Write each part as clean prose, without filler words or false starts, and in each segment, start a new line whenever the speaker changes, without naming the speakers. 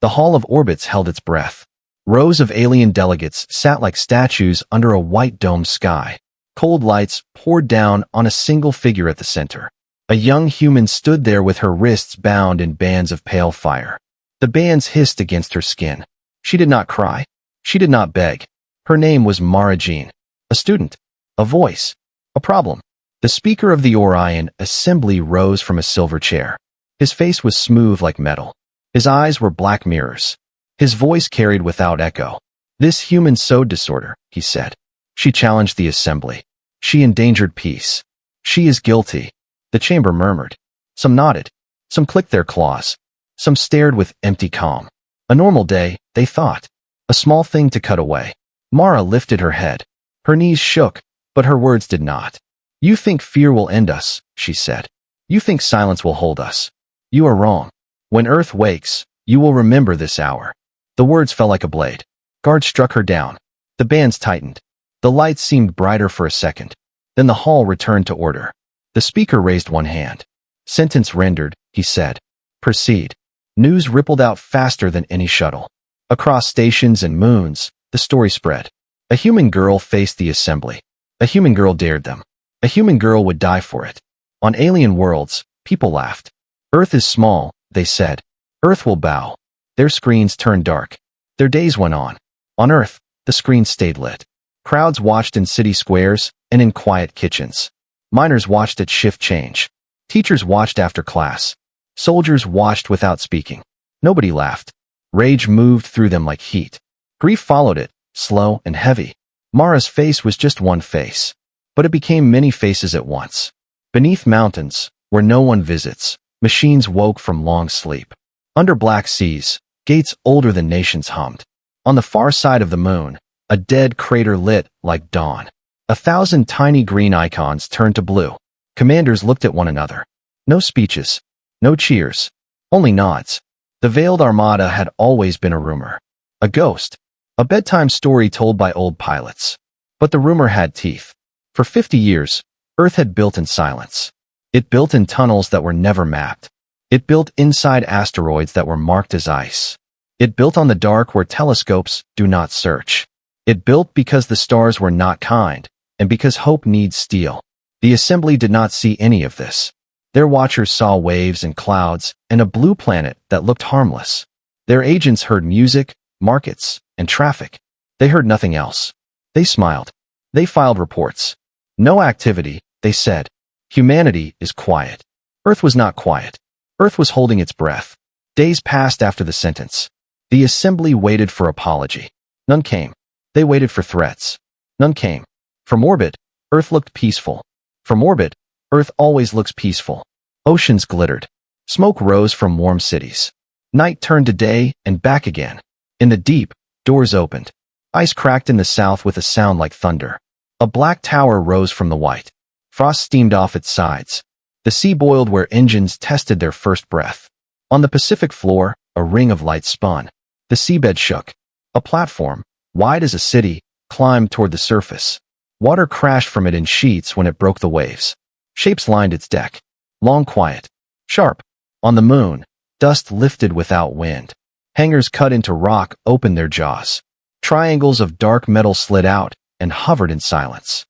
The Hall of Orbits held its breath. Rows of alien delegates sat like statues under a white domed sky. Cold lights poured down on a single figure at the center. A young human stood there with her wrists bound in bands of pale fire. The bands hissed against her skin. She did not cry. She did not beg. Her name was Mara Jean. A student. A voice. A problem. The speaker of the Orion Assembly rose from a silver chair. His face was smooth like metal. His eyes were black mirrors. His voice carried without echo. This human sowed disorder, he said. She challenged the assembly. She endangered peace. She is guilty. The chamber murmured. Some nodded. Some clicked their claws. Some stared with empty calm. A normal day, they thought. A small thing to cut away. Mara lifted her head. Her knees shook, but her words did not. You think fear will end us, she said. You think silence will hold us. You are wrong. When Earth wakes, you will remember this hour. The words fell like a blade. Guards struck her down. The bands tightened. The lights seemed brighter for a second. Then the hall returned to order. The speaker raised one hand. Sentence rendered, he said. Proceed. News rippled out faster than any shuttle. Across stations and moons, the story spread. A human girl faced the assembly. A human girl dared them. A human girl would die for it. On alien worlds, people laughed. Earth is small, they said. Earth will bow. Their screens turned dark. Their days went on. On Earth, the screens stayed lit. Crowds watched in city squares and in quiet kitchens. Miners watched at shift change. Teachers watched after class. Soldiers watched without speaking. Nobody laughed. Rage moved through them like heat. Grief followed it, slow and heavy. Mara's face was just one face, but it became many faces at once. Beneath mountains, where no one visits, machines woke from long sleep. Under black seas, gates older than nations hummed. On the far side of the moon, a dead crater lit like dawn. 1,000 tiny green icons turned to blue. Commanders looked at one another. No speeches. No cheers. Only nods. The Veiled Armada had always been a rumor. A ghost. A bedtime story told by old pilots. But the rumor had teeth. For 50 years, Earth had built in silence. It built in tunnels that were never mapped. It built inside asteroids that were marked as ice. It built on the dark where telescopes do not search. It built because the stars were not kind, and because hope needs steel. The assembly did not see any of this. Their watchers saw waves and clouds and a blue planet that looked harmless. Their agents heard music, markets, and traffic. They heard nothing else. They smiled. They filed reports. No activity, they said. Humanity is quiet. Earth was not quiet. Earth was holding its breath. Days passed after the sentence. The assembly waited for apology. None came. They waited for threats. None came. From orbit, Earth looked peaceful. From orbit, Earth always looks peaceful. Oceans glittered. Smoke rose from warm cities. Night turned to day and back again. In the deep, doors opened. Ice cracked in the south with a sound like thunder. A black tower rose from the white. Frost steamed off its sides. The sea boiled where engines tested their first breath. On the Pacific floor, a ring of light spun. The seabed shook. A platform, wide as a city, climbed toward the surface. Water crashed from it in sheets when it broke the waves. Shapes lined its deck. Long, quiet. Sharp. On the moon, dust lifted without wind. Hangars cut into rock opened their jaws. Triangles of dark metal slid out and hovered in silence.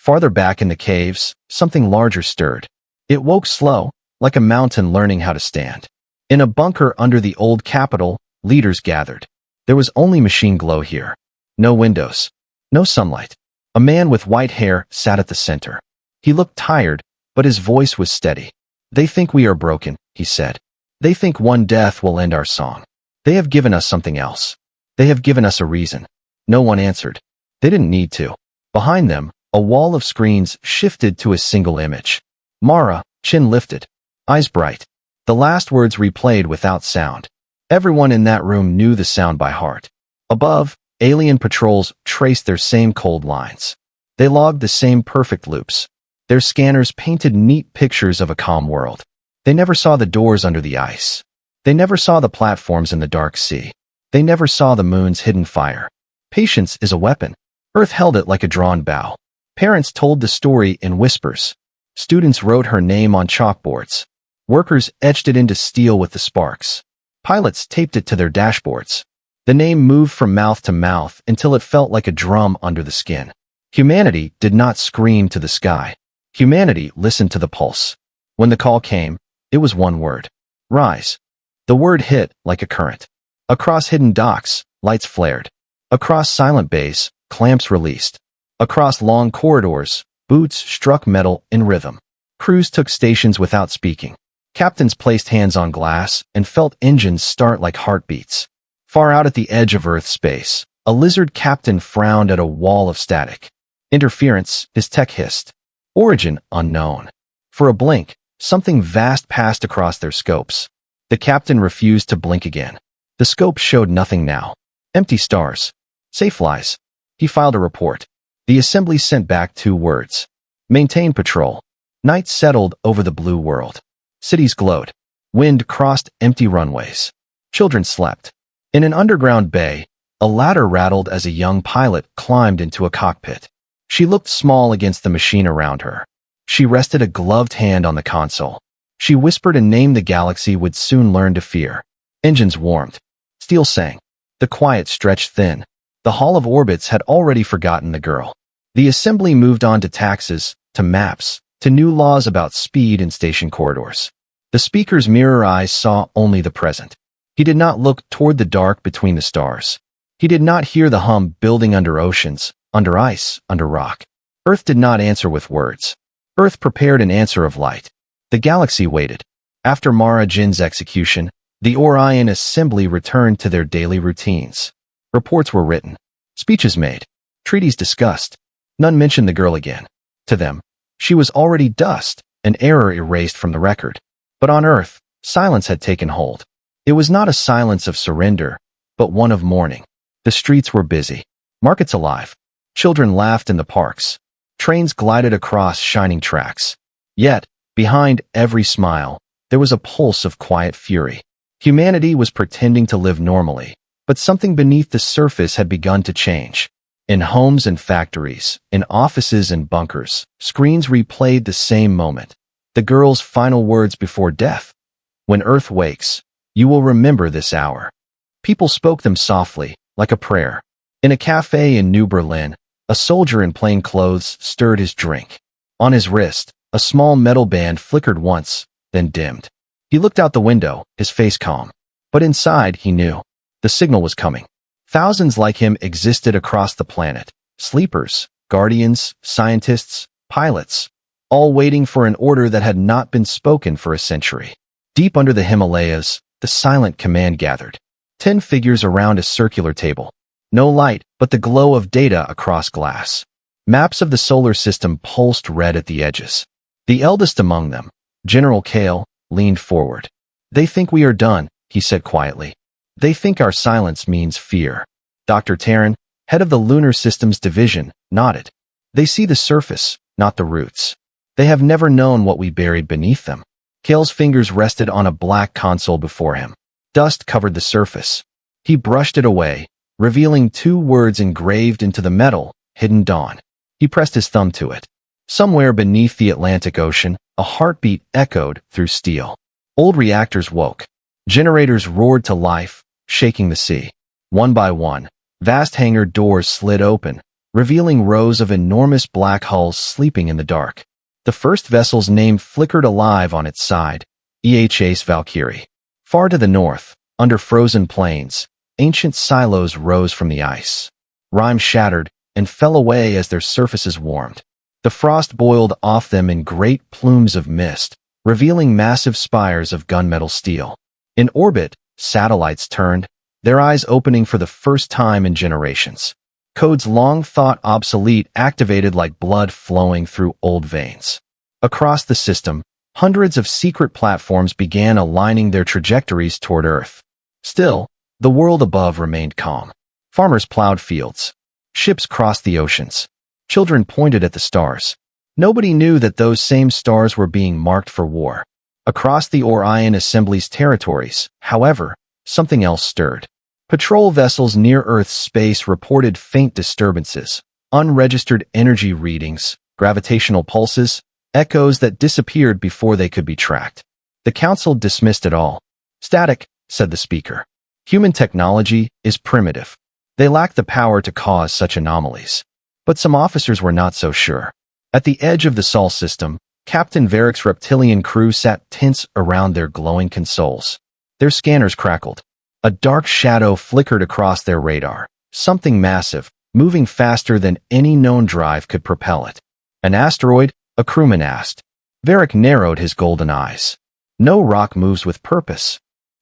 Farther back in the caves, something larger stirred. It woke slow, like a mountain learning how to stand. In a bunker under the old Capitol, leaders gathered. There was only machine glow here. No windows. No sunlight. A man with white hair sat at the center. He looked tired, but his voice was steady. They think we are broken, he said. They think one death will end our song. They have given us something else. They have given us a reason. No one answered. They didn't need to. Behind them, a wall of screens shifted to a single image. Mara, chin lifted, eyes bright. The last words replayed without sound. Everyone in that room knew the sound by heart. Above, alien patrols traced their same cold lines. They logged the same perfect loops. Their scanners painted neat pictures of a calm world. They never saw the doors under the ice. They never saw the platforms in the dark sea. They never saw the moon's hidden fire. Patience is a weapon. Earth held it like a drawn bow. Parents told the story in whispers. Students wrote her name on chalkboards. Workers etched it into steel with the sparks. Pilots taped it to their dashboards. The name moved from mouth to mouth until it felt like a drum under the skin. Humanity did not scream to the sky. Humanity listened to the pulse. When the call came, it was one word. Rise. The word hit like a current. Across hidden docks, lights flared. Across silent bays, clamps released. Across long corridors, boots struck metal in rhythm. Crews took stations without speaking. Captains placed hands on glass and felt engines start like heartbeats. Far out at the edge of Earth space, a lizard captain frowned at a wall of static. Interference, his tech hissed. Origin unknown. For a blink, something vast passed across their scopes. The captain refused to blink again. The scope showed nothing now. Empty stars. Safe lies. He filed a report. The assembly sent back 2 words. Maintain patrol. Night settled over the blue world. Cities glowed. Wind crossed empty runways. Children slept. In an underground bay, a ladder rattled as a young pilot climbed into a cockpit. She looked small against the machine around her. She rested a gloved hand on the console. She whispered a name the galaxy would soon learn to fear. Engines warmed. Steel sang. The quiet stretched thin. The Hall of Orbits had already forgotten the girl. The assembly moved on to taxes, to maps, to new laws about speed in station corridors. The speaker's mirror eyes saw only the present. He did not look toward the dark between the stars. He did not hear the hum building under oceans, under ice, under rock. Earth did not answer with words. Earth prepared an answer of light. The galaxy waited. After Mara Jin's execution, the Orion Assembly returned to their daily routines. Reports were written. Speeches made. Treaties discussed. None mentioned the girl again. To them, she was already dust, an error erased from the record. But on Earth, silence had taken hold. It was not a silence of surrender, but one of mourning. The streets were busy. Markets alive. Children laughed in the parks. Trains glided across shining tracks. Yet, behind every smile, there was a pulse of quiet fury. Humanity was pretending to live normally, but something beneath the surface had begun to change. In homes and factories, in offices and bunkers, screens replayed the same moment. The girl's final words before death. When Earth wakes, you will remember this hour. People spoke them softly, like a prayer. In a cafe in New Berlin, a soldier in plain clothes stirred his drink. On his wrist, a small metal band flickered once, then dimmed. He looked out the window, his face calm. But inside, he knew. The signal was coming. Thousands like him existed across the planet. Sleepers, guardians, scientists, pilots, all waiting for an order that had not been spoken for a century. Deep under the Himalayas, the silent command gathered. 10 figures around a circular table. No light, but the glow of data across glass. Maps of the solar system pulsed red at the edges. The eldest among them, General Kale, leaned forward. They think we are done, he said quietly. They think our silence means fear. Dr. Terran, head of the Lunar Systems Division, nodded. They see the surface, not the roots. They have never known what we buried beneath them. Kale's fingers rested on a black console before him. Dust covered the surface. He brushed it away, revealing 2 words engraved into the metal, Hidden Dawn. He pressed his thumb to it. Somewhere beneath the Atlantic Ocean, a heartbeat echoed through steel. Old reactors woke. Generators roared to life, shaking the sea. One by one, vast hangar doors slid open, revealing rows of enormous black hulls sleeping in the dark. The first vessel's name flickered alive on its side, EHS Valkyrie. Far to the north, under frozen plains, ancient silos rose from the ice. Rime shattered and fell away as their surfaces warmed. The frost boiled off them in great plumes of mist, revealing massive spires of gunmetal steel. In orbit, satellites turned, their eyes opening for the first time in generations. Codes long thought obsolete activated like blood flowing through old veins. Across the system, hundreds of secret platforms began aligning their trajectories toward Earth. Still, the world above remained calm. Farmers plowed fields. Ships crossed the oceans. Children pointed at the stars. Nobody knew that those same stars were being marked for war. Across the Orion Assembly's territories, however, something else stirred. Patrol vessels near Earth's space reported faint disturbances, unregistered energy readings, gravitational pulses, echoes that disappeared before they could be tracked. The Council dismissed it all. Static, said the speaker. Human technology is primitive. They lack the power to cause such anomalies. But some officers were not so sure. At the edge of the Sol system, Captain Varick's reptilian crew sat tense around their glowing consoles. Their scanners crackled. A dark shadow flickered across their radar, something massive, moving faster than any known drive could propel it. An asteroid? A crewman asked. Varick narrowed his golden eyes. No rock moves with purpose.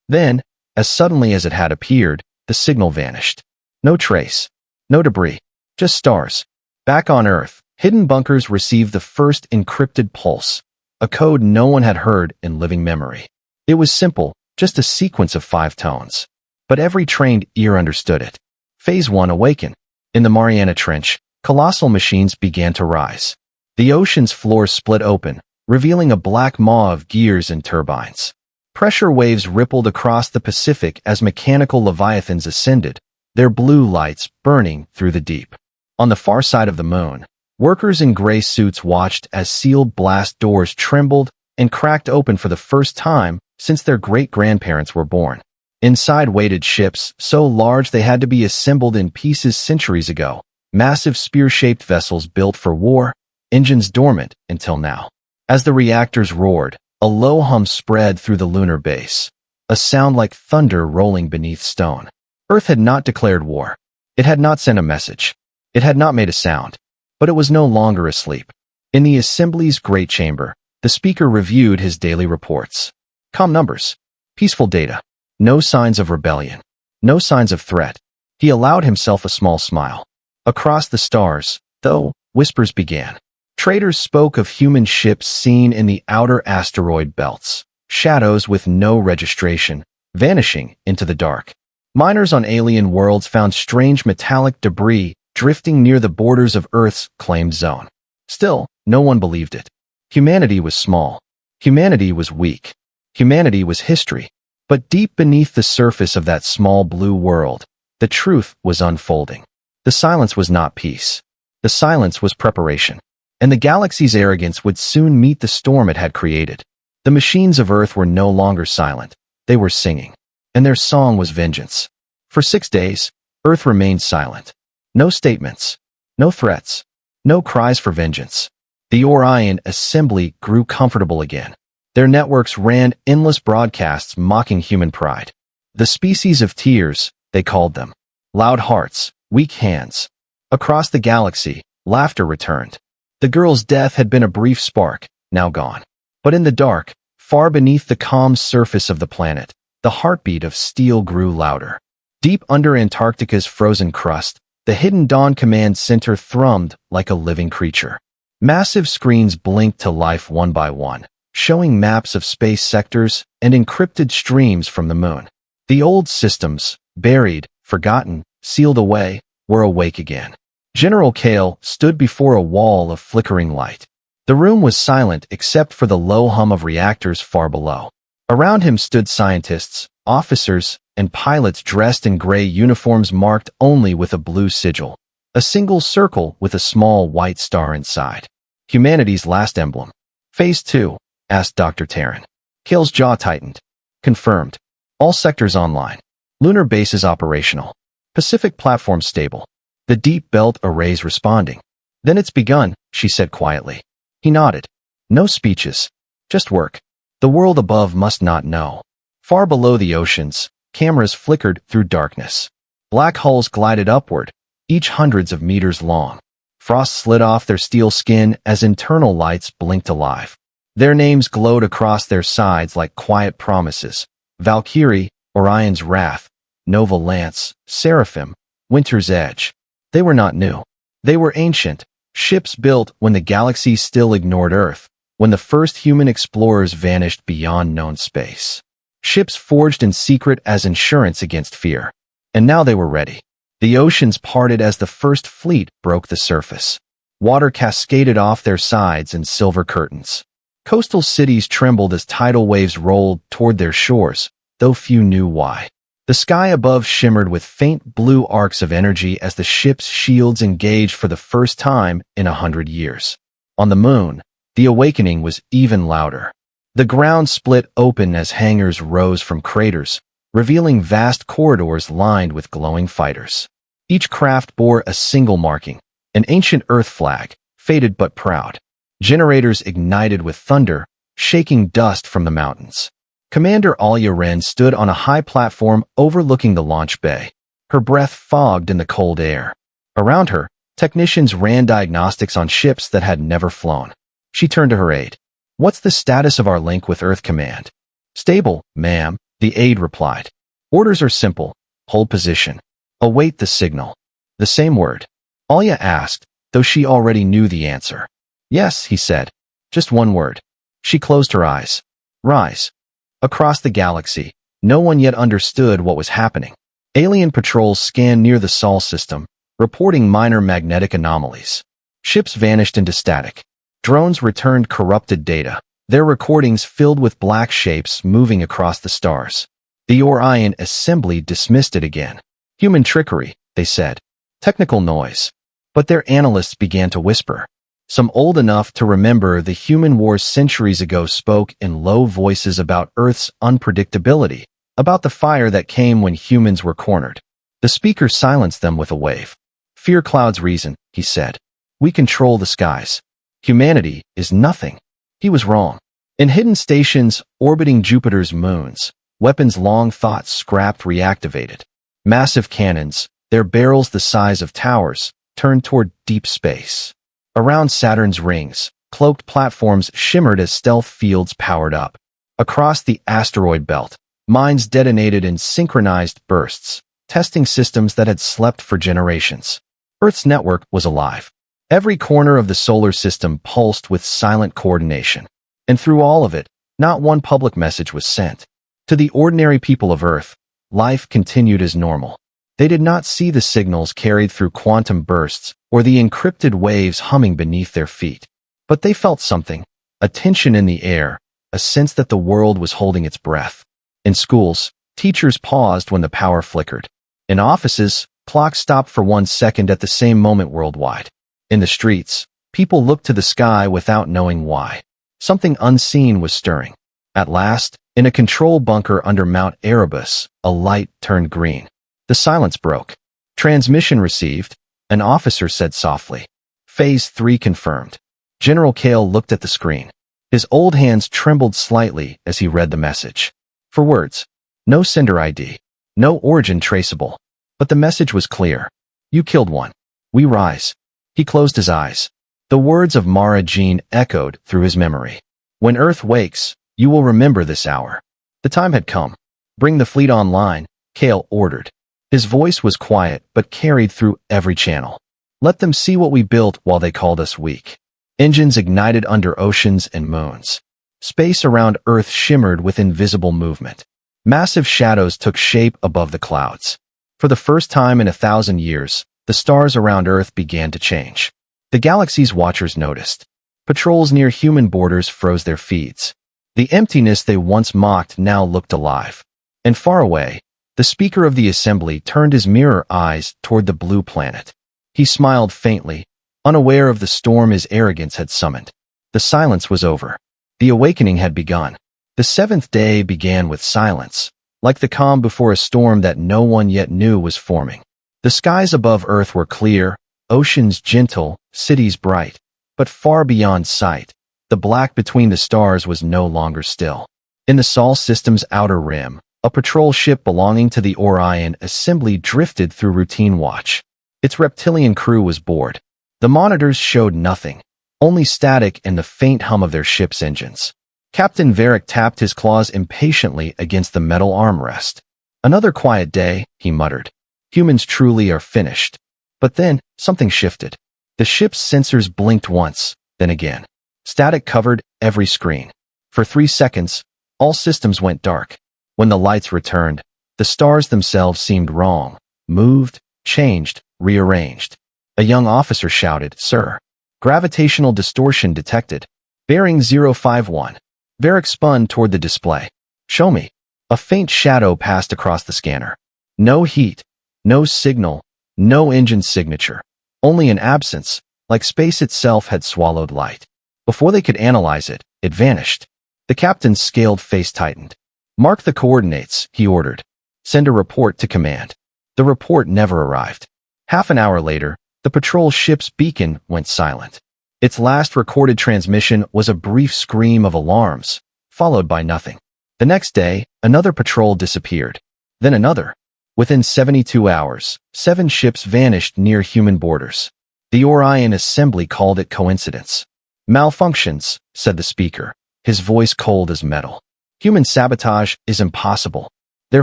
Then, as suddenly as it had appeared, the signal vanished. No trace. No debris. Just stars. Back on Earth, hidden bunkers received the first encrypted pulse, a code no one had heard in living memory. It was simple, just a sequence of 5 tones. But every trained ear understood it. Phase 1 Awaken. In the Mariana Trench, colossal machines began to rise. The ocean's floor split open, revealing a black maw of gears and turbines. Pressure waves rippled across the Pacific as mechanical leviathans ascended, their blue lights burning through the deep. On the far side of the moon, workers in gray suits watched as sealed blast doors trembled and cracked open for the first time since their great-grandparents were born. Inside waited ships, so large they had to be assembled in pieces centuries ago, massive spear-shaped vessels built for war, engines dormant until now. As the reactors roared, a low hum spread through the lunar base, a sound like thunder rolling beneath stone. Earth had not declared war. It had not sent a message. It had not made a sound. But it was no longer asleep. In the Assembly's great chamber, the speaker reviewed his daily reports. Calm numbers. Peaceful data. No signs of rebellion. No signs of threat. He allowed himself a small smile. Across the stars, though, whispers began. Traders spoke of human ships seen in the outer asteroid belts, shadows with no registration, vanishing into the dark. Miners on alien worlds found strange metallic debris drifting near the borders of Earth's claimed zone. Still, no one believed it. Humanity was small. Humanity was weak. Humanity was history. But deep beneath the surface of that small blue world, the truth was unfolding. The silence was not peace. The silence was preparation. And the galaxy's arrogance would soon meet the storm it had created. The machines of Earth were no longer silent. They were singing. And their song was vengeance. For 6 days, Earth remained silent. No statements. No threats. No cries for vengeance. The Orion Assembly grew comfortable again. Their networks ran endless broadcasts mocking human pride. The species of tears, they called them. Loud hearts, weak hands. Across the galaxy, laughter returned. The girl's death had been a brief spark, now gone. But in the dark, far beneath the calm surface of the planet, the heartbeat of steel grew louder. Deep under Antarctica's frozen crust, the hidden Dawn Command Center thrummed like a living creature. Massive screens blinked to life one by one, showing maps of space sectors and encrypted streams from the moon. The old systems, buried, forgotten, sealed away, were awake again. General Kale stood before a wall of flickering light. The room was silent except for the low hum of reactors far below. Around him stood scientists, officers, and pilots dressed in gray uniforms marked only with a blue sigil. A single circle with a small white star inside. Humanity's last emblem. Phase 2, asked Dr. Terran. Kale's jaw tightened. Confirmed. All sectors online. Lunar bases operational. Pacific platform stable. The deep belt arrays responding. Then it's begun, she said quietly. He nodded. No speeches. Just work. The world above must not know. Far below the oceans, cameras flickered through darkness. Black holes glided upward, each hundreds of meters long. Frost slid off their steel skin as internal lights blinked alive. Their names glowed across their sides like quiet promises. Valkyrie, Orion's Wrath, Nova Lance, Seraphim, Winter's Edge. They were not new. They were ancient, ships built when the galaxy still ignored Earth, when the first human explorers vanished beyond known space. Ships forged in secret as insurance against fear. And now they were ready. The oceans parted as the first fleet broke the surface. Water cascaded off their sides in silver curtains. Coastal cities trembled as tidal waves rolled toward their shores, though few knew why. The sky above shimmered with faint blue arcs of energy as the ship's shields engaged for the first time in 100 years. On the moon, the awakening was even louder. The ground split open as hangars rose from craters, revealing vast corridors lined with glowing fighters. Each craft bore a single marking, an ancient Earth flag, faded but proud. Generators ignited with thunder, shaking dust from the mountains. Commander Alia Ren stood on a high platform overlooking the launch bay, her breath fogged in the cold air. Around her, technicians ran diagnostics on ships that had never flown. She turned to her aide. "What's the status of our link with Earth Command?" "Stable, ma'am," the aide replied. "Orders are simple. Hold position. Await the signal." "The same word?" Alia asked, though she already knew the answer. "Yes," he said. "Just one word." She closed her eyes. Rise. Across the galaxy, no one yet understood what was happening. Alien patrols scanned near the Sol system, reporting minor magnetic anomalies. Ships vanished into static. Drones returned corrupted data, their recordings filled with black shapes moving across the stars. The Orion Assembly dismissed it again. "Human trickery," they said. "Technical noise." But their analysts began to whisper. Some old enough to remember the human wars centuries ago spoke in low voices about Earth's unpredictability, about the fire that came when humans were cornered. The speaker silenced them with a wave. "Fear clouds reason," he said. "We control the skies. Humanity is nothing." He was wrong. In hidden stations orbiting Jupiter's moons, weapons long thought scrapped reactivated. Massive cannons, their barrels the size of towers, turned toward deep space. Around Saturn's rings, cloaked platforms shimmered as stealth fields powered up. Across the asteroid belt, mines detonated in synchronized bursts, testing systems that had slept for generations. Earth's network was alive. Every corner of the solar system pulsed with silent coordination. And through all of it, not one public message was sent. To the ordinary people of Earth, life continued as normal. They did not see the signals carried through quantum bursts or the encrypted waves humming beneath their feet. But they felt something, a tension in the air, a sense that the world was holding its breath. In schools, teachers paused when the power flickered. In offices, clocks stopped for 1 second at the same moment worldwide. In the streets, people looked to the sky without knowing why. Something unseen was stirring. At last, in a control bunker under Mount Erebus, a light turned green. The silence broke. "Transmission received," an officer said softly. "Phase 3 confirmed." General Kale looked at the screen. His old hands trembled slightly as he read the message. 4 words. No sender ID. No origin traceable. But the message was clear. "You killed one. We rise." He closed his eyes. The words of Mara Jean echoed through his memory. "When Earth wakes, you will remember this hour." The time had come. "Bring the fleet online," Kale ordered. His voice was quiet but carried through every channel. "Let them see what we built while they called us weak." Engines ignited under oceans and moons. Space around Earth shimmered with invisible movement. Massive shadows took shape above the clouds. For the first time in 1,000 years, the stars around Earth began to change. The galaxy's watchers noticed. Patrols near human borders froze their feeds. The emptiness they once mocked now looked alive. And far away, the speaker of the assembly turned his mirror eyes toward the blue planet. He smiled faintly, unaware of the storm his arrogance had summoned. The silence was over. The awakening had begun. The 7th day began with silence, like the calm before a storm that no one yet knew was forming. The skies above Earth were clear, oceans gentle, cities bright. But far beyond sight, the black between the stars was no longer still. In the Sol system's outer rim, a patrol ship belonging to the Orion Assembly drifted through routine watch. Its reptilian crew was bored. The monitors showed nothing, only static and the faint hum of their ship's engines. Captain Varric tapped his claws impatiently against the metal armrest. "Another quiet day," he muttered. "Humans truly are finished." But then, something shifted. The ship's sensors blinked once, then again. Static covered every screen. For 3 seconds, all systems went dark. When the lights returned, the stars themselves seemed wrong, moved, changed, rearranged. A young officer shouted, "Sir, gravitational distortion detected. Bearing 051. Varric spun toward the display. "Show me." A faint shadow passed across the scanner. No heat, no signal, no engine signature. Only an absence, like space itself had swallowed light. Before they could analyze it, it vanished. The captain's scaled face tightened. "Mark the coordinates," he ordered. Send a report to command. The report never arrived. Half an hour later, the patrol ship's beacon went silent. Its last recorded transmission was a brief scream of alarms, followed by nothing. The next day, another patrol disappeared. Then another. Within 72 hours, 7 ships vanished near human borders. The Orion Assembly called it coincidence. Malfunctions, said the speaker, his voice cold as metal. Human sabotage is impossible. Their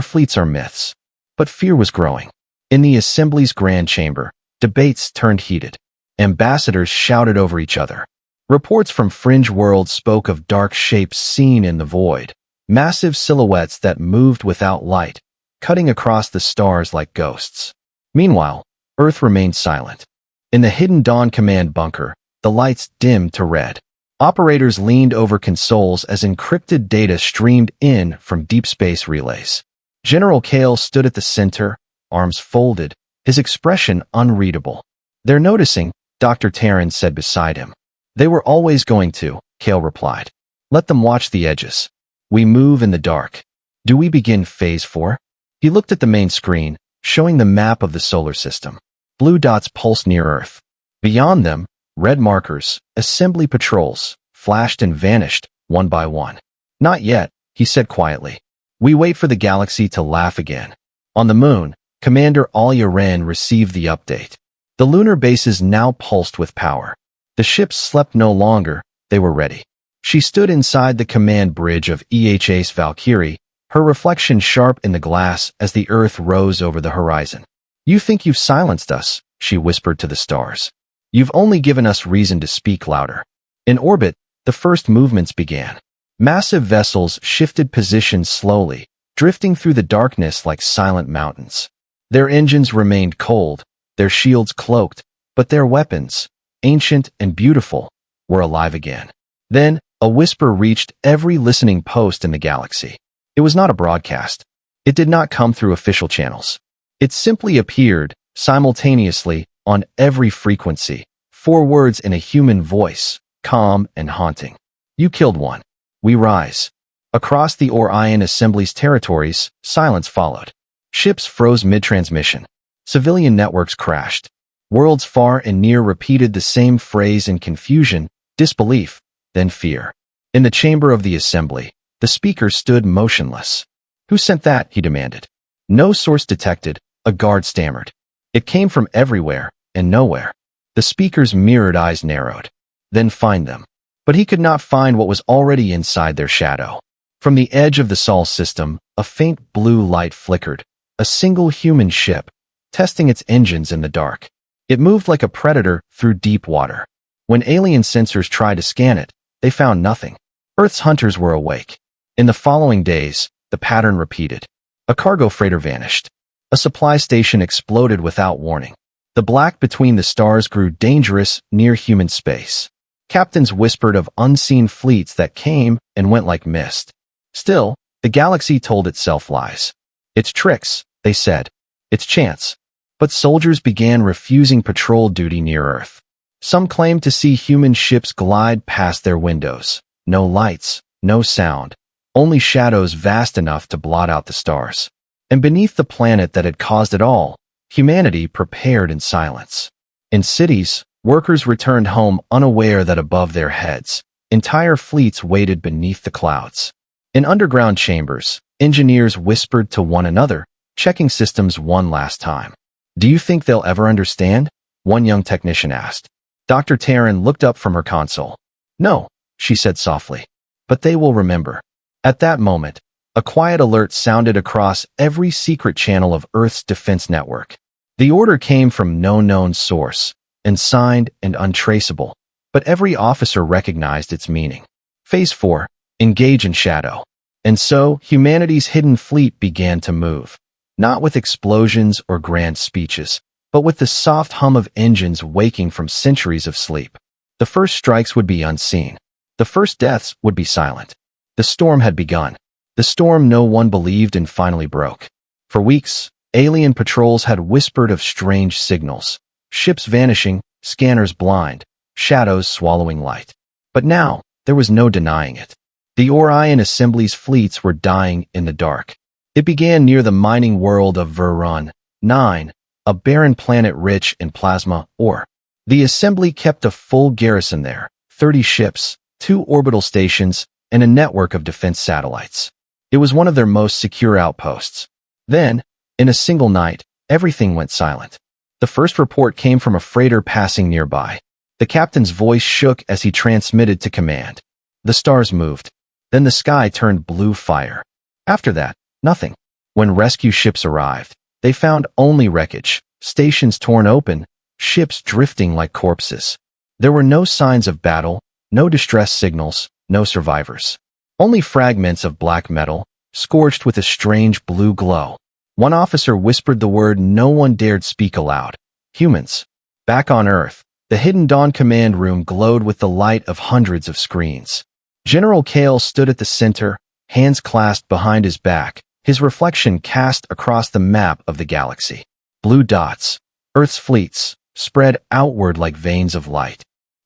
fleets are myths. But fear was growing. In the Assembly's grand chamber, debates turned heated. Ambassadors shouted over each other. Reports from fringe worlds spoke of dark shapes seen in the void, massive silhouettes that moved without light, cutting across the stars like ghosts. Meanwhile, Earth remained silent. In the hidden Dawn Command bunker, the lights dimmed to red. Operators leaned over consoles as encrypted data streamed in from deep space relays. General Kale stood at the center, arms folded, his expression unreadable. "They're noticing," Dr. Terran said beside him. "They were always going to," Kale replied. "Let them watch the edges. We move in the dark. Do we begin Phase 4? He looked at the main screen, showing the map of the solar system. Blue dots pulsed near Earth. Beyond them, red markers, assembly patrols, flashed and vanished, one by one. "Not yet," he said quietly. "We wait for the galaxy to laugh again." On the moon, Commander Alia Ren received the update. The lunar bases now pulsed with power. The ships slept no longer, they were ready. She stood inside the command bridge of EHS Valkyrie, her reflection sharp in the glass as the Earth rose over the horizon. "You think you've silenced us," she whispered to the stars. "You've only given us reason to speak louder." In orbit, the first movements began. Massive vessels shifted positions slowly, drifting through the darkness like silent mountains. Their engines remained cold, their shields cloaked, but their weapons, ancient and beautiful, were alive again. Then, a whisper reached every listening post in the galaxy. It was not a broadcast. It did not come through official channels. It simply appeared, simultaneously, on every frequency, 4 words in a human voice, calm and haunting. "You killed one. We rise." Across the Orion Assembly's territories, silence followed. Ships froze mid-transmission. Civilian networks crashed. Worlds far and near repeated the same phrase in confusion, disbelief, then fear. In the chamber of the Assembly, the speaker stood motionless. "Who sent that?" he demanded. "No source detected," a guard stammered. "It came from everywhere and nowhere." The speaker's mirrored eyes narrowed. "Then find them." But he could not find what was already inside their shadow. From the edge of the Sol system, a faint blue light flickered, a single human ship, testing its engines in the dark. It moved like a predator through deep water. When alien sensors tried to scan it, they found nothing. Earth's hunters were awake. In the following days, the pattern repeated. A cargo freighter vanished. A supply station exploded without warning. The black between the stars grew dangerous near human space. Captains whispered of unseen fleets that came and went like mist. Still, the galaxy told itself lies. "It's tricks," they said. "It's chance." But soldiers began refusing patrol duty near Earth. Some claimed to see human ships glide past their windows. No lights, no sound, only shadows vast enough to blot out the stars. And beneath the planet that had caused it all, humanity prepared in silence. In cities, workers returned home unaware that above their heads, entire fleets waited beneath the clouds. In underground chambers, engineers whispered to one another, checking systems one last time. "Do you think they'll ever understand?" one young technician asked. Dr. Terran looked up from her console. "No," she said softly, "but they will remember." At that moment, a quiet alert sounded across every secret channel of Earth's defense network. The order came from no known source, unsigned and untraceable, but every officer recognized its meaning. Phase 4, engage in shadow. And so, humanity's hidden fleet began to move, not with explosions or grand speeches, but with the soft hum of engines waking from centuries of sleep. The first strikes would be unseen. The first deaths would be silent. The storm had begun. The storm no one believed in finally broke. For weeks, alien patrols had whispered of strange signals. Ships vanishing, scanners blind, shadows swallowing light. But now, there was no denying it. The Orion Assembly's fleets were dying in the dark. It began near the mining world of Verun 9, a barren planet rich in plasma ore. The Assembly kept a full garrison there, 30 ships, 2 orbital stations, and a network of defense satellites. It was one of their most secure outposts. Then, in a single night, everything went silent. The first report came from a freighter passing nearby. The captain's voice shook as he transmitted to command. The stars moved. Then the sky turned blue fire. After that, nothing. When rescue ships arrived, they found only wreckage, stations torn open, ships drifting like corpses. There were no signs of battle, no distress signals, no survivors. Only fragments of black metal, scorched with a strange blue glow. One officer whispered the word no one dared speak aloud. Humans. Back on Earth, the hidden Dawn command room glowed with the light of hundreds of screens. General Kale stood at the center, hands clasped behind his back, his reflection cast across the map of the galaxy. Blue dots, Earth's fleets, spread outward like veins of light.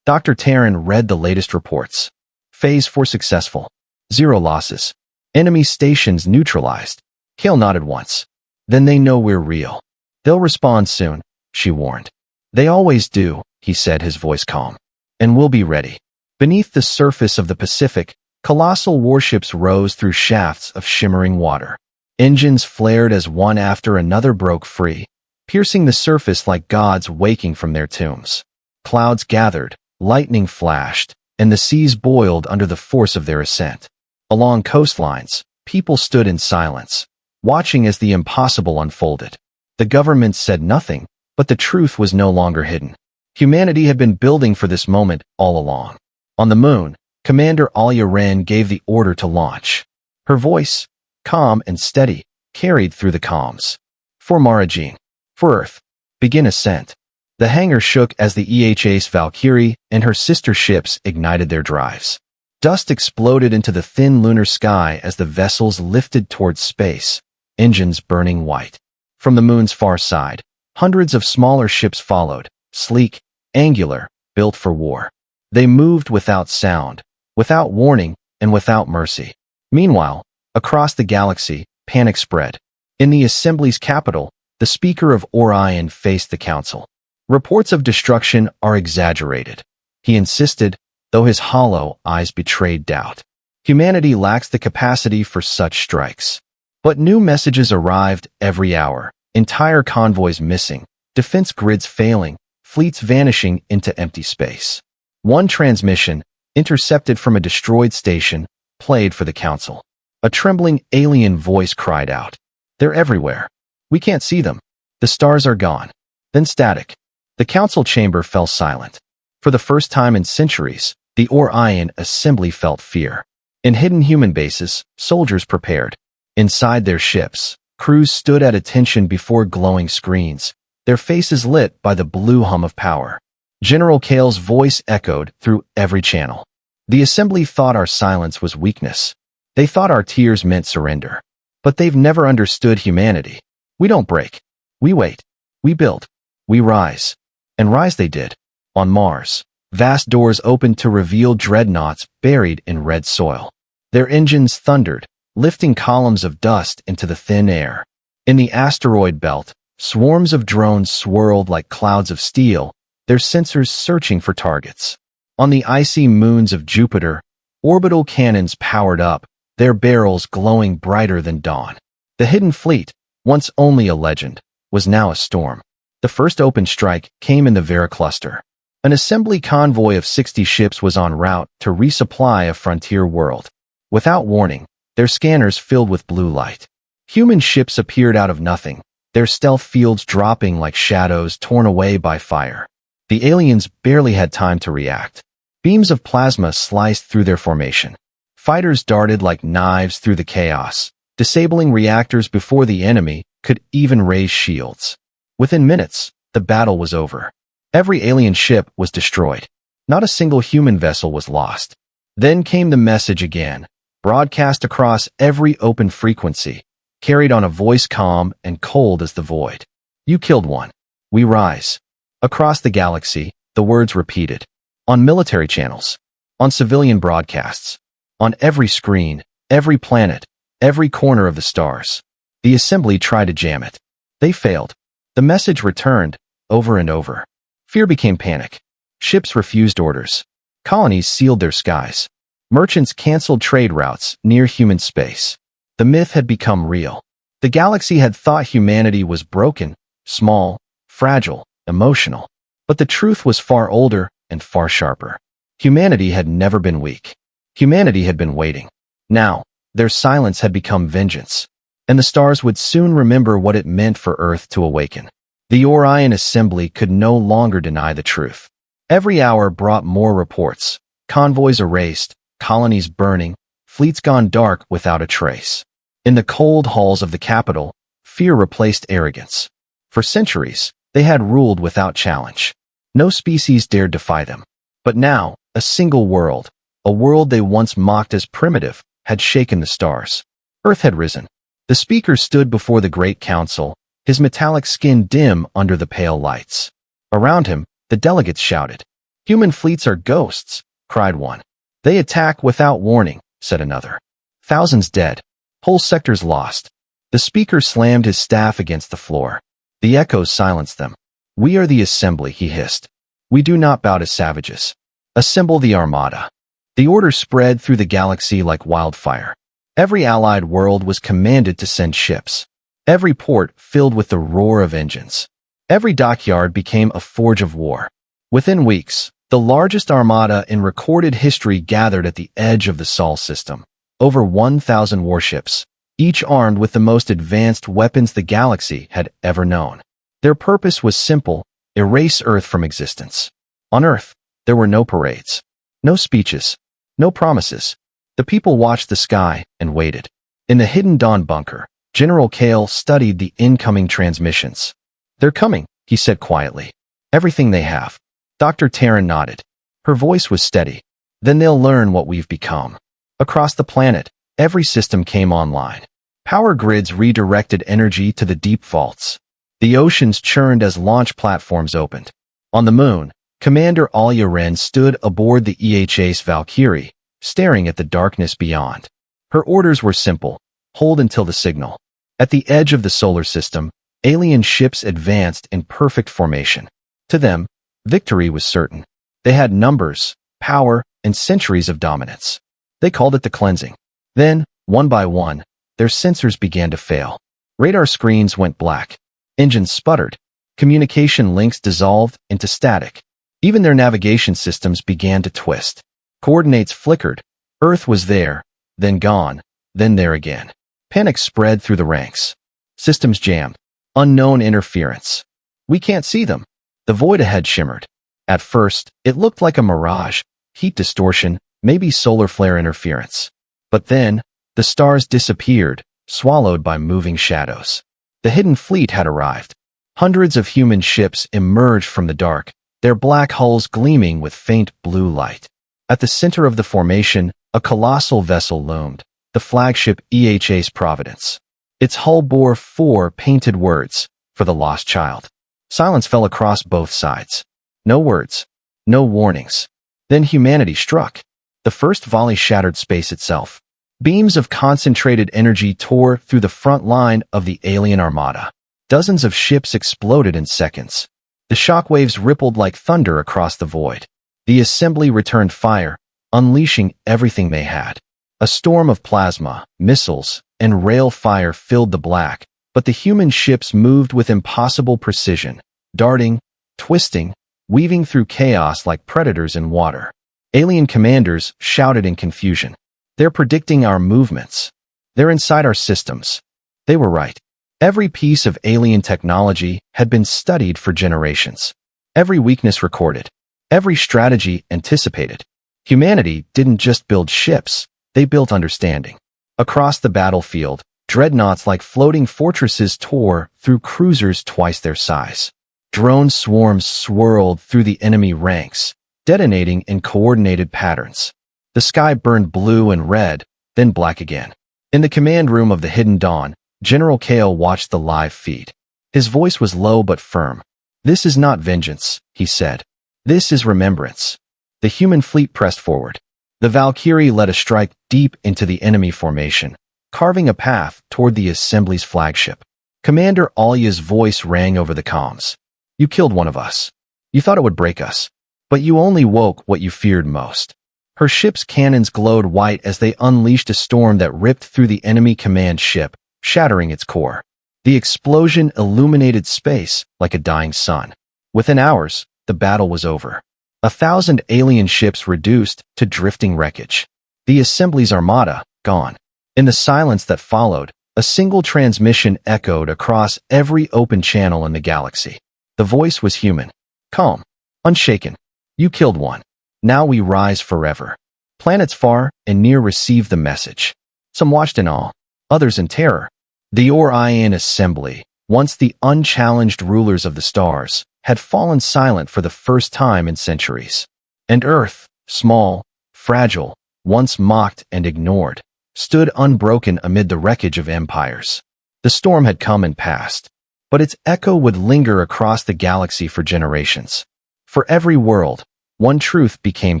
Dr. Terran read the latest reports. Phase 4 successful. 0 losses. Enemy stations neutralized. Kale nodded once. Then they know we're real. They'll respond soon, she warned. They always do, he said, his voice calm. And we'll be ready. Beneath the surface of the Pacific, colossal warships rose through shafts of shimmering water. Engines flared as one after another broke free, piercing the surface like gods waking from their tombs. Clouds gathered, lightning flashed, and the seas boiled under the force of their ascent. Along coastlines, people stood in silence, watching as the impossible unfolded. The government said nothing, but the truth was no longer hidden. Humanity had been building for this moment all along. On the moon, Commander Alia Ren gave the order to launch. Her voice, calm and steady, carried through the comms. For Maragine. For Earth. Begin ascent. The hangar shook as the EHA's Valkyrie and her sister ships ignited their drives. Dust exploded into the thin lunar sky as the vessels lifted towards space, engines burning white. From the moon's far side, hundreds of smaller ships followed, sleek, angular, built for war. They moved without sound, without warning, and without mercy. Meanwhile, across the galaxy, panic spread. In the Assembly's capital, the Speaker of Orion faced the Council. Reports of destruction are exaggerated, he insisted, though his hollow eyes betrayed doubt. Humanity lacks the capacity for such strikes. But new messages arrived every hour, entire convoys missing, defense grids failing, fleets vanishing into empty space. One transmission, intercepted from a destroyed station, played for the Council. A trembling alien voice cried out. They're everywhere. We can't see them. The stars are gone. Then static. The Council chamber fell silent. For the first time in centuries, the Orion Assembly felt fear. In hidden human bases, soldiers prepared. Inside their ships, crews stood at attention before glowing screens, their faces lit by the blue hum of power. General Kale's voice echoed through every channel. The Assembly thought our silence was weakness. They thought our tears meant surrender. But they've never understood humanity. We don't break. We wait. We build. We rise. And rise they did. On Mars, vast doors opened to reveal dreadnoughts buried in red soil. Their engines thundered, lifting columns of dust into the thin air. In the asteroid belt, swarms of drones swirled like clouds of steel, their sensors searching for targets. On the icy moons of Jupiter, orbital cannons powered up, their barrels glowing brighter than dawn. The hidden fleet, once only a legend, was now a storm. The first open strike came in the Vera cluster. An assembly convoy of 60 ships was en route to resupply a frontier world. Without warning, their scanners filled with blue light. Human ships appeared out of nothing, their stealth fields dropping like shadows torn away by fire. The aliens barely had time to react. Beams of plasma sliced through their formation. Fighters darted like knives through the chaos, disabling reactors before the enemy could even raise shields. Within minutes, the battle was over. Every alien ship was destroyed. Not a single human vessel was lost. Then came the message again, broadcast across every open frequency, carried on a voice calm and cold as the void. You killed one. We rise. Across the galaxy, the words repeated. On military channels. On civilian broadcasts. On every screen, every planet, every corner of the stars. The assembly tried to jam it. They failed. The message returned, over and over. Fear became panic. Ships refused orders. Colonies sealed their skies. Merchants canceled trade routes near human space. The myth had become real. The galaxy had thought humanity was broken, small, fragile, emotional. But the truth was far older and far sharper. Humanity had never been weak. Humanity had been waiting. Now, their silence had become vengeance. And the stars would soon remember what it meant for Earth to awaken. The Orion Assembly could no longer deny the truth. Every hour brought more reports. Convoys erased, colonies burning, fleets gone dark without a trace. In the cold halls of the capital, fear replaced arrogance. For centuries, they had ruled without challenge. No species dared defy them. But now, a single world, a world they once mocked as primitive, had shaken the stars. Earth had risen. The speaker stood before the Great Council, his metallic skin dim under the pale lights. Around him, the delegates shouted. "Human fleets are ghosts," cried one. "They attack without warning," said another. "Thousands dead. Whole sectors lost." The speaker slammed his staff against the floor. The echoes silenced them. "We are the assembly," he hissed. "We do not bow to savages. Assemble the armada." The order spread through the galaxy like wildfire. Every allied world was commanded to send ships. Every port filled with the roar of engines. Every dockyard became a forge of war. Within weeks, the largest armada in recorded history gathered at the edge of the Sol system. Over 1,000 warships, each armed with the most advanced weapons the galaxy had ever known. Their purpose was simple: erase Earth from existence. On Earth, there were no parades, no speeches, no promises. The people watched the sky and waited. In the hidden dawn bunker, General Kale studied the incoming transmissions. "They're coming," he said quietly. "Everything they have." Dr. Taryn nodded. Her voice was steady. "Then they'll learn what we've become." Across the planet, every system came online. Power grids redirected energy to the deep vaults. The oceans churned as launch platforms opened. On the moon, Commander Alia Wren stood aboard the HFY Valkyrie, staring at the darkness beyond. Her orders were simple: hold until the signal. At the edge of the solar system, alien ships advanced in perfect formation. To them, victory was certain. They had numbers, power, and centuries of dominance. They called it the cleansing. Then, one by one, their sensors began to fail. Radar screens went black. Engines sputtered. Communication links dissolved into static. Even their navigation systems began to twist. Coordinates flickered. Earth was there, then gone, then there again. Panic spread through the ranks. Systems jammed. Unknown interference. "We can't see them." The void ahead shimmered. At first, it looked like a mirage, heat distortion, maybe solar flare interference. But then, the stars disappeared, swallowed by moving shadows. The hidden fleet had arrived. Hundreds of human ships emerged from the dark, their black hulls gleaming with faint blue light. At the center of the formation, a colossal vessel loomed, the flagship HFY Providence. Its hull bore 4 painted words: "For the lost child." Silence fell across both sides. No words, no warnings. Then humanity struck. The first volley shattered space itself. Beams of concentrated energy tore through the front line of the alien armada. Dozens of ships exploded in seconds. The shockwaves rippled like thunder across the void. The assembly returned fire, unleashing everything they had. A storm of plasma, missiles, and rail fire filled the black, but the human ships moved with impossible precision, darting, twisting, weaving through chaos like predators in water. Alien commanders shouted in confusion. "They're predicting our movements. They're inside our systems." They were right. Every piece of alien technology had been studied for generations. Every weakness recorded. Every strategy anticipated. Humanity didn't just build ships, they built understanding. Across the battlefield, dreadnoughts like floating fortresses tore through cruisers twice their size. Drone swarms swirled through the enemy ranks, detonating in coordinated patterns. The sky burned blue and red, then black again. In the command room of the Hidden Dawn, General Kale watched the live feed. His voice was low but firm. "This is not vengeance," he said. "This is remembrance." The human fleet pressed forward. The Valkyrie led a strike deep into the enemy formation. carving a path toward the Assembly's flagship. Commander Alya's voice rang over the comms. You killed one of us. You thought it would break us. But you only woke what you feared most. Her ship's cannons glowed white as they unleashed a storm that ripped through the enemy command ship, shattering its core. The explosion illuminated space like a dying sun. Within hours, the battle was over. 1,000 alien ships reduced to drifting wreckage. The Assembly's armada, gone. In the silence that followed, a single transmission echoed across every open channel in the galaxy. The voice was human, calm, unshaken. You killed one. Now we rise forever. Planets far and near received the message. Some watched in awe, others in terror. The Orion Assembly, once the unchallenged rulers of the stars, had fallen silent for the first time in centuries. And Earth, small, fragile, once mocked and ignored, stood unbroken amid the wreckage of empires. The storm had come and passed, but its echo would linger across the galaxy for generations. For every world, one truth became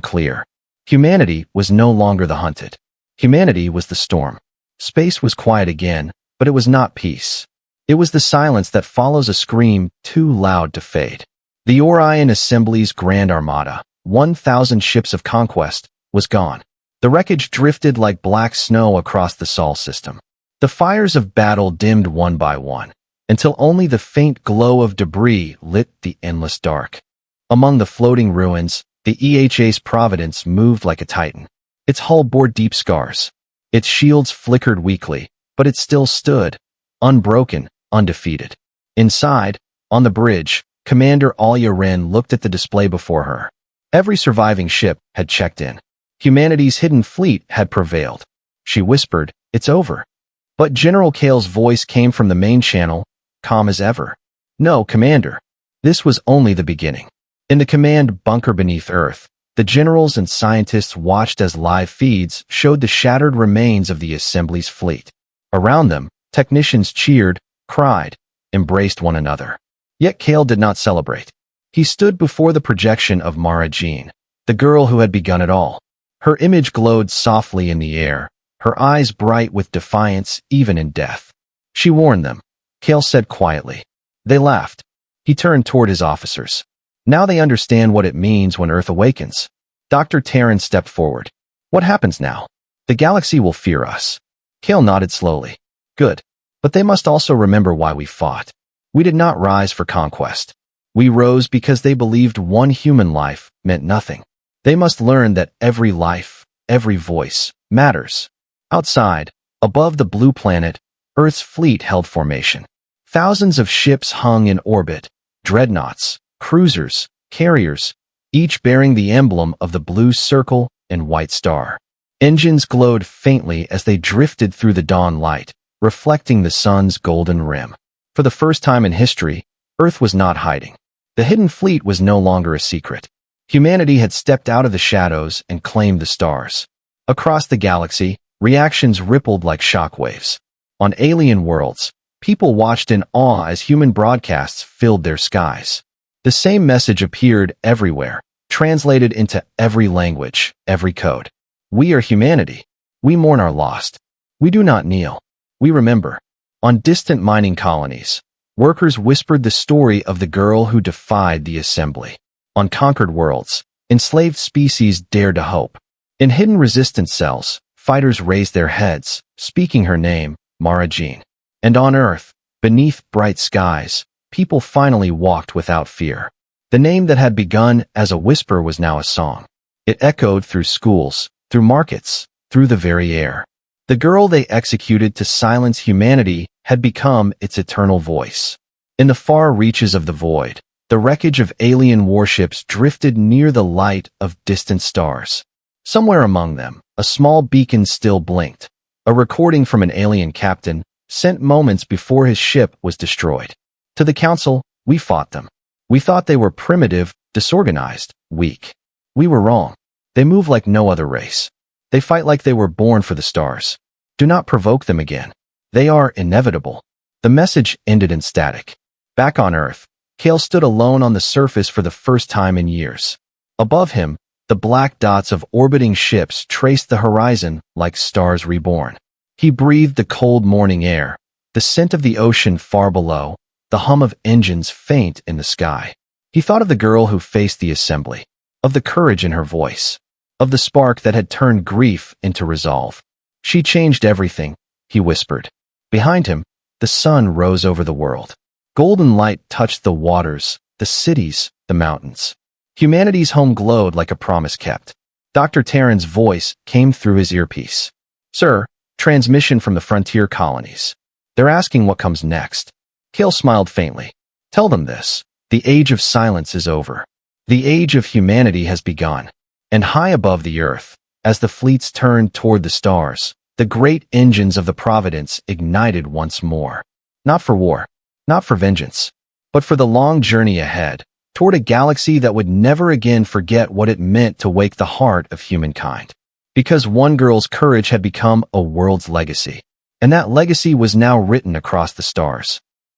clear. Humanity was no longer the hunted. Humanity was the storm. Space was quiet again, but it was not peace. It was the silence that follows a scream too loud to fade. The Orion Assembly's Grand Armada, 1,000 ships of conquest, was gone. The wreckage drifted like black snow across the Sol system. The fires of battle dimmed one by one, until only the faint glow of debris lit the endless dark. Among the floating ruins, the EHA's Providence moved like a titan. Its hull bore deep scars. Its shields flickered weakly, but it still stood, unbroken, undefeated. Inside, on the bridge, Commander Alya Ren looked at the display before her. Every surviving ship had checked in. Humanity's hidden fleet had prevailed. She whispered, "It's over." But General Kale's voice came from the main channel, calm as ever. "No, Commander. This was only the beginning." In the command bunker beneath Earth, the generals and scientists watched as live feeds showed the shattered remains of the Assembly's fleet. Around them, technicians cheered, cried, embraced one another. Yet Kale did not celebrate. He stood before the projection of Mara Jean, the girl who had begun it all. Her image glowed softly in the air, her eyes bright with defiance even in death. She warned them, Kale said quietly. They laughed. He turned toward his officers. Now they understand what it means when Earth awakens. Dr. Terran stepped forward. What happens now? The galaxy will fear us. Kale nodded slowly. Good. But they must also remember why we fought. We did not rise for conquest. We rose because they believed one human life meant nothing. They must learn that every life, every voice, matters. Outside, above the blue planet, Earth's fleet held formation. Thousands of ships hung in orbit, dreadnoughts, cruisers, carriers, each bearing the emblem of the blue circle and white star. Engines glowed faintly as they drifted through the dawn light, reflecting the sun's golden rim. For the first time in history, Earth was not hiding. The hidden fleet was no longer a secret. Humanity had stepped out of the shadows and claimed the stars. Across the galaxy, reactions rippled like shockwaves. On alien worlds, people watched in awe as human broadcasts filled their skies. The same message appeared everywhere, translated into every language, every code. We are humanity. We mourn our lost. We do not kneel. We remember. On distant mining colonies, workers whispered the story of the girl who defied the Assembly. On conquered worlds, enslaved species dared to hope. In hidden resistance cells, fighters raised their heads, speaking her name, Mara Jean. And on Earth, beneath bright skies, people finally walked without fear. The name that had begun as a whisper was now a song. It echoed through schools, through markets, through the very air. The girl they executed to silence humanity had become its eternal voice. In the far reaches of the void, the wreckage of alien warships drifted near the light of distant stars. Somewhere among them, a small beacon still blinked. A recording from an alien captain, sent moments before his ship was destroyed. To the Council, we fought them. We thought they were primitive, disorganized, weak. We were wrong. They move like no other race. They fight like they were born for the stars. Do not provoke them again. They are inevitable. The message ended in static. Back on Earth, Kale stood alone on the surface for the first time in years. Above him, the black dots of orbiting ships traced the horizon like stars reborn. He breathed the cold morning air, the scent of the ocean far below, the hum of engines faint in the sky. He thought of the girl who faced the assembly, of the courage in her voice, of the spark that had turned grief into resolve. She changed everything, he whispered. Behind him, the sun rose over the world. Golden light touched the waters, the cities, the mountains. Humanity's home glowed like a promise kept. Dr. Terran's voice came through his earpiece. Sir, transmission from the frontier colonies. They're asking what comes next. Kale smiled faintly. Tell them this. The age of silence is over. The age of humanity has begun. And high above the earth, as the fleets turned toward the stars, the great engines of the Providence ignited once more. Not for war, not for vengeance, but for the long journey ahead, toward a galaxy that would never again forget what it meant to wake the heart of humankind. Because one girl's courage had become a world's legacy, and that legacy was now written across the stars.